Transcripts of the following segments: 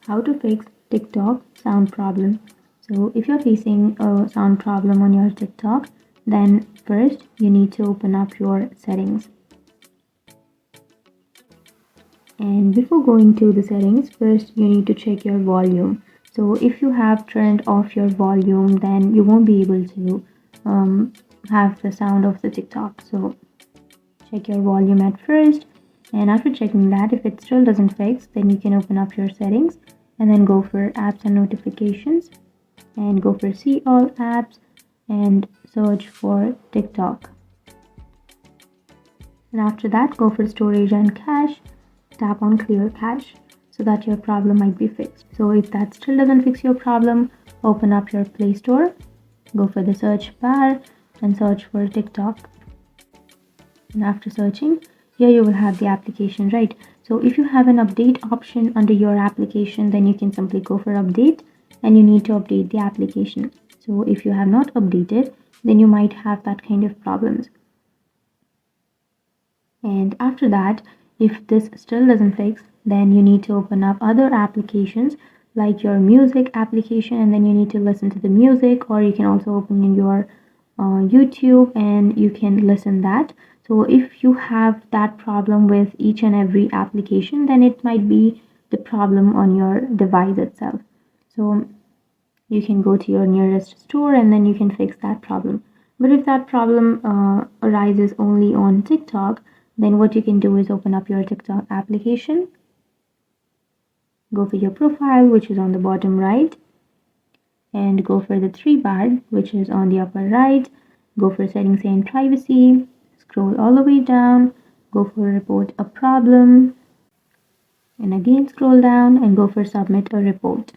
How to fix TikTok sound problem. So if you're facing a sound problem on your TikTok, then first you need to open up your settings. And before going to the settings, first you need to check your volume. So if you have turned off your volume, then you won't be able to have the sound of the TikTok. So check your volume at first, and after checking that, if it still doesn't fix, then you can open up your settings and then go for apps and notifications and go for see all apps and search for TikTok. And after that, go for storage and cache, tap on clear cache so that your problem might be fixed. So if that still doesn't fix your problem, open up your Play Store, go for the search bar and search for TikTok. And after searching, here you will have the application, right? So if you have an update option under your application, then you can simply go for update and you need to update the application. So if you have not updated, then you might have that kind of problems. And after that, if this still doesn't fix, then you need to open up other applications like your music application, and then you need to listen to the music, or you can also open in your YouTube and you can listen that. So if you have that problem with each and every application, then it might be the problem on your device itself. So you can go to your nearest store and then you can fix that problem. But if that problem arises only on TikTok, then what you can do is open up your TikTok application, go for your profile, which is on the bottom right, and go for the three bar, which is on the upper right, go for settings and privacy, scroll all the way down, go for report a problem, and again scroll down and go for submit a report.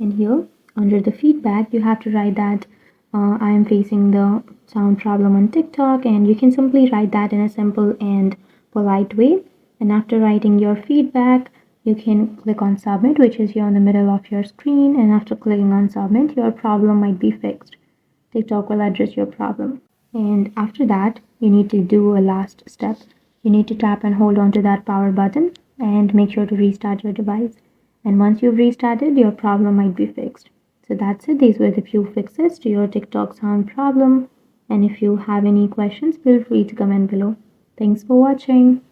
And here under the feedback, you have to write that I am facing the sound problem on TikTok, and you can simply write that in a simple and polite way. And after writing your feedback, you can click on submit, which is here on the middle of your screen. And after clicking on submit, your problem might be fixed. TikTok will address your problem. And after that, you need to do a last step. You need to tap and hold on to that power button and make sure to restart your device. And once you've restarted, your problem might be fixed. So that's it. These were the few fixes to your TikTok sound problem. And if you have any questions, feel free to comment below. Thanks for watching.